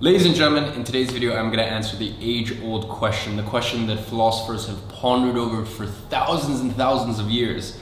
Ladies and gentlemen, in today's video, I'm going to answer the age-old question, the question that philosophers have pondered over for thousands and thousands of years.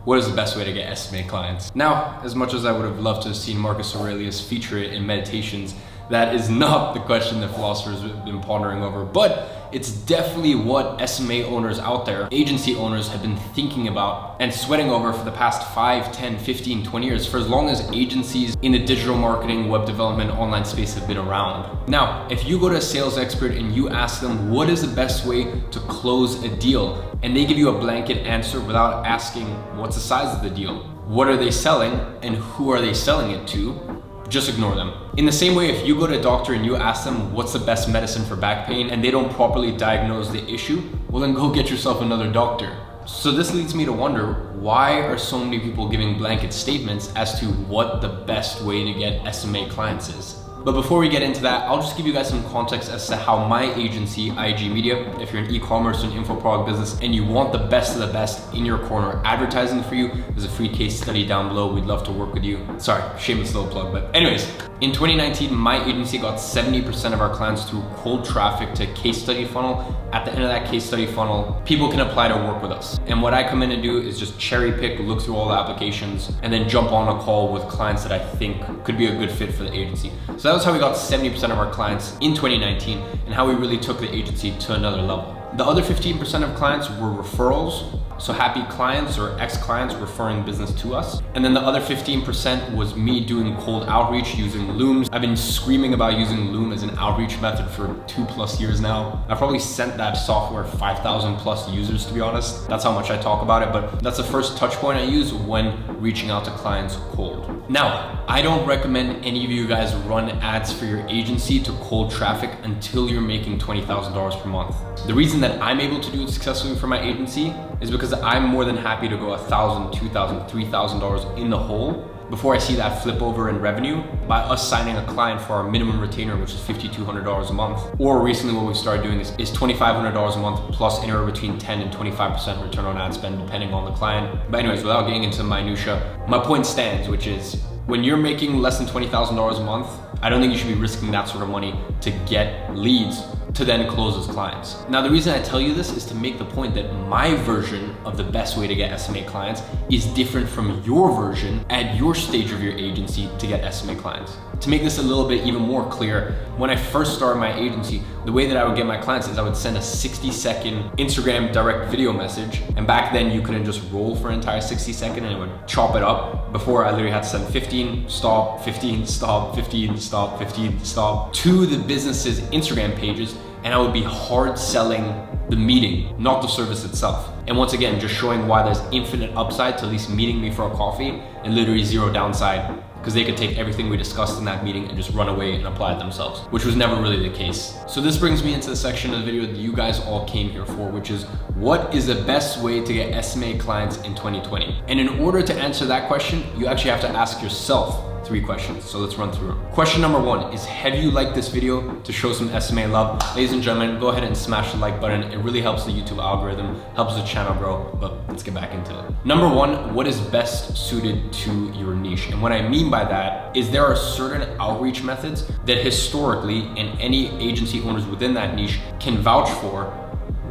What is the best way to get SMA clients? Now, as much as I would have loved to have seen Marcus Aurelius feature it in Meditations, that is not the question that philosophers have been pondering over, but it's definitely what SMA owners out there, agency owners, have been thinking about and sweating over for the past 5, 10, 15, 20 years, for as long as agencies in the digital marketing, web development, online space have been around. Now, if you go to a sales expert and you ask them what is the best way to close a deal, and they give you a blanket answer without asking what's the size of the deal, what are they selling, and who are they selling it to, just ignore them. In the same way, if you go to a doctor and you ask them what's the best medicine for back pain and they don't properly diagnose the issue, well then go get yourself another doctor. So this leads me to wonder, why are so many people giving blanket statements as to what the best way to get SMA clients is? But before we get into that, I'll just give you guys some context as to how my agency, IAG Media, if you're an e-commerce or an info product business and you want the best of the best in your corner advertising for you, there's a free case study down below. We'd love to work with you. Sorry, shameless little plug, but anyways, in 2019, my agency got 70% of our clients through cold traffic to case study funnel. At the end of that case study funnel, people can apply to work with us. And what I come in and do is just cherry pick, look through all the applications, and then jump on a call with clients that I think could be a good fit for the agency. So that was how we got 70% of our clients in 2019 and how we really took the agency to another level. The other 15% of clients were referrals, so happy clients or ex-clients referring business to us. And then the other 15% was me doing cold outreach using Looms. I've been screaming about using Loom as an outreach method for 2+ years now. I've probably sent that software 5,000 plus users, to be honest. That's how much I talk about it, but that's the first touch point I use when reaching out to clients cold. Now, I don't recommend any of you guys run ads for your agency to cold traffic until you're making $20,000 per month. The reason that I'm able to do it successfully for my agency is because I'm more than happy to go $1,000, $2,000, $3,000 in the hole before I see that flip over in revenue by us signing a client for our minimum retainer, which is $5,200 a month. Or recently what we've started doing is $2,500 a month plus anywhere between 10 and 25% return on ad spend depending on the client. But anyways, without getting into minutia, my point stands, which is when you're making less than $20,000 a month, I don't think you should be risking that sort of money to get leads to then close as clients. Now, the reason I tell you this is to make the point that my version of the best way to get SMA clients is different from your version at your stage of your agency to get SMA clients. To make this a little bit even more clear, when I first started my agency, the way that I would get my clients is I would send a 60-second Instagram direct video message. And back then you couldn't just roll for an entire 60-second and it would chop it up. Before, I literally had to send 15, stop, 15, stop, 15, stop, 15, stop to the business's Instagram pages. And I would be hard selling the meeting, not the service itself. And once again, just showing why there's infinite upside to at least meeting me for a coffee and literally zero downside, because they could take everything we discussed in that meeting and just run away and apply it themselves, which was never really the case. So this brings me into the section of the video that you guys all came here for, which is what is the best way to get SMA clients in 2020? And in order to answer that question, you actually have to ask yourself 3 questions. So let's run through them. Question number 1 is, have you liked this video to show some SMA love? Ladies and gentlemen, go ahead and smash the like button. It really helps the YouTube algorithm, helps the channel grow, but let's get back into it. Number 1, what is best suited to your niche? And what I mean by that is there are certain outreach methods that historically, and any agency owners within that niche can vouch for,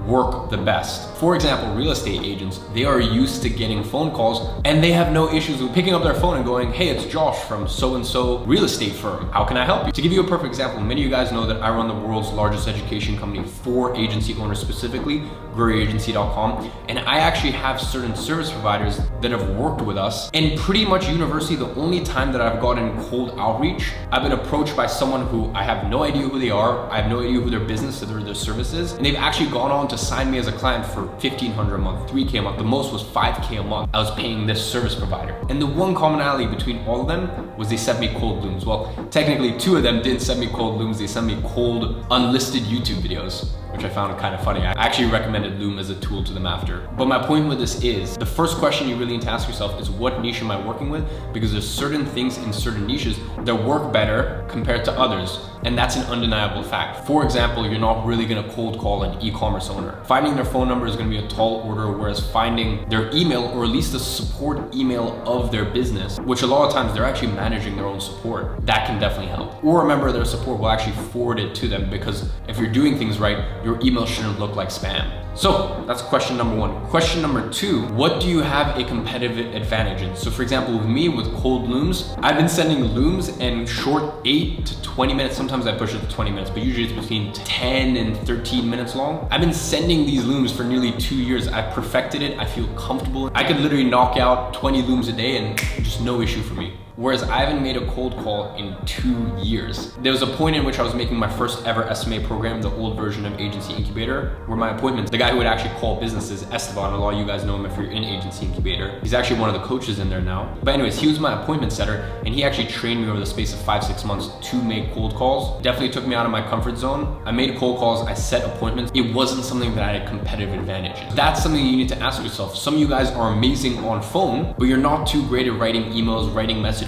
work the best. For example, real estate agents, they are used to getting phone calls and they have no issues with picking up their phone and going, hey, it's Josh from so-and-so real estate firm. How can I help you? To give you a perfect example, many of you guys know that I run the world's largest education company for agency owners specifically, GrowYourAgency.com. And I actually have certain service providers that have worked with us. And pretty much universally, the only time that I've gotten cold outreach, I've been approached by someone who I have no idea who they are. I have no idea who their business or their service is. And they've actually gone on to sign me as a client for $1,500 a month, $3K a month. The most was $5K a month. I was paying this service provider. And the one commonality between all of them was they sent me cold Looms. Well, technically 2 of them didn't send me cold Looms. They sent me cold unlisted YouTube videos. which I found kind of funny. I actually recommended Loom as a tool to them after. But my point with this is, the first question you really need to ask yourself is, what niche am I working with? Because there's certain things in certain niches that work better compared to others. And that's an undeniable fact. For example, you're not really gonna cold call an e-commerce owner. Finding their phone number is gonna be a tall order, whereas finding their email, or at least the support email of their business, which a lot of times they're actually managing their own support, that can definitely help. Or a member of their support will actually forward it to them, because if you're doing things right, your email shouldn't look like spam. So that's question number one. Question number two, what do you have a competitive advantage in? So for example, with me, with cold looms, I've been sending looms in short 8 to 20 minutes. Sometimes I push it to 20 minutes, but usually it's between 10 and 13 minutes long. I've been sending these looms for nearly 2 years. I perfected it. I feel comfortable. I could literally knock out 20 looms a day and just no issue for me. Whereas I haven't made a cold call in 2 years. There was a point in which I was making my first ever SMA program, the old version of Agency Incubator, where my appointments, the guy who would actually call businesses, Esteban, a lot of you guys know him if you're in Agency Incubator. He's actually one of the coaches in there now. But anyways, he was my appointment setter, and he actually trained me over the space of 5-6 months to make cold calls. Definitely took me out of my comfort zone. I made cold calls, I set appointments. It wasn't something that I had a competitive advantage in. That's something you need to ask yourself. Some of you guys are amazing on phone, but you're not too great at writing emails, writing messages.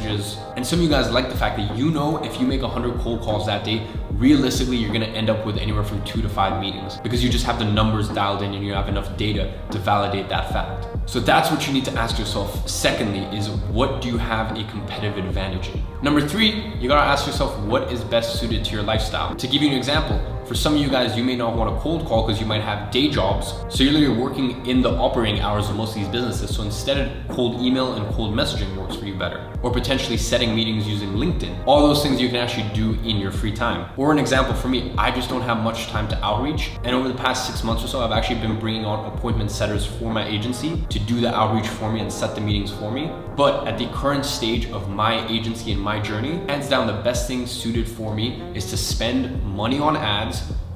And some of you guys like the fact that, you know, if you make 100 cold calls that day, realistically, you're gonna end up with anywhere from 2 to 5 meetings, because you just have the numbers dialed in and you have enough data to validate that fact. So that's what you need to ask yourself. Secondly, is what do you have a competitive advantage in? Number three, you gotta ask yourself, what is best suited to your lifestyle? To give you an example, for some of you guys, you may not want to cold call because you might have day jobs. So you're literally working in the operating hours of most of these businesses. So instead, cold email and cold messaging works for you better. Or potentially setting meetings using LinkedIn. All those things you can actually do in your free time. Or an example for me, I just don't have much time to outreach. And over the past 6 months or so, I've actually been bringing on appointment setters for my agency to do the outreach for me and set the meetings for me. But at the current stage of my agency and my journey, hands down, the best thing suited for me is to spend money on ads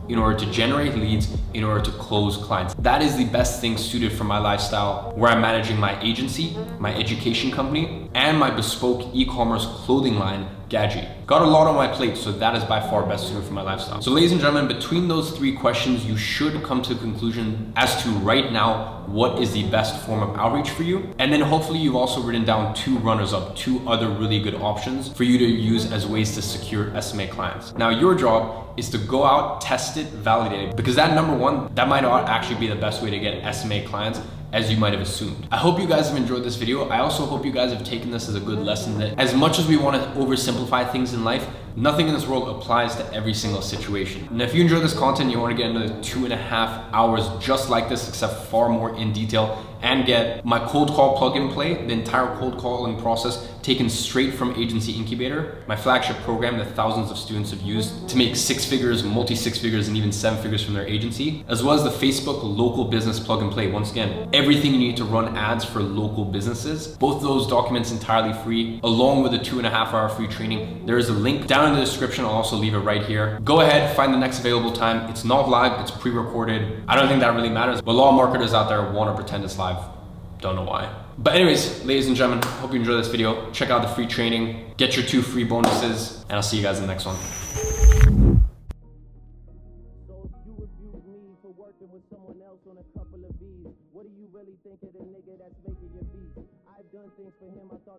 in order to generate leads, in order to close clients. That is the best thing suited for my lifestyle, where I'm managing my agency, my education company, and my bespoke e-commerce clothing line, Gadzhi. Got a lot on my plate, so that is by far best suited for my lifestyle. So ladies and gentlemen, between those 3 questions, you should come to a conclusion as to right now, what is the best form of outreach for you. And then hopefully you've also written down 2 runners-up, 2 other really good options for you to use as ways to secure SMA clients. Now your job is to go out, test it, validate it, because that number 1, that might not actually be the best way to get SMA clients, as you might have assumed. I hope you guys have enjoyed this video. I also hope you guys have taken this as a good lesson that as much as we want to oversimplify things in life, nothing in this world applies to every single situation. And if you enjoy this content, you want to get another 2.5 hours just like this, except far more in detail, and get my cold call plug and play, the entire cold calling process taken straight from Agency Incubator, my flagship program that thousands of students have used to make 6 figures, multi-6 figures, and even 7 figures from their agency, as well as the Facebook local business plug and play. Once again, everything you need to run ads for local businesses. Both those documents entirely free, along with a 2.5 hour free training. There is a link down in the description. I'll also leave it right here. Go ahead, find the next available time. It's not live, it's pre-recorded. I don't think that really matters, but a lot of marketers out there want to pretend it's live. Don't know why. But anyways, ladies and gentlemen, hope you enjoyed this video. Check out the free training, get your 2 free bonuses, and I'll see you guys in the next one. What do you really think of the nigga that's making your beats? I've done things for him I thought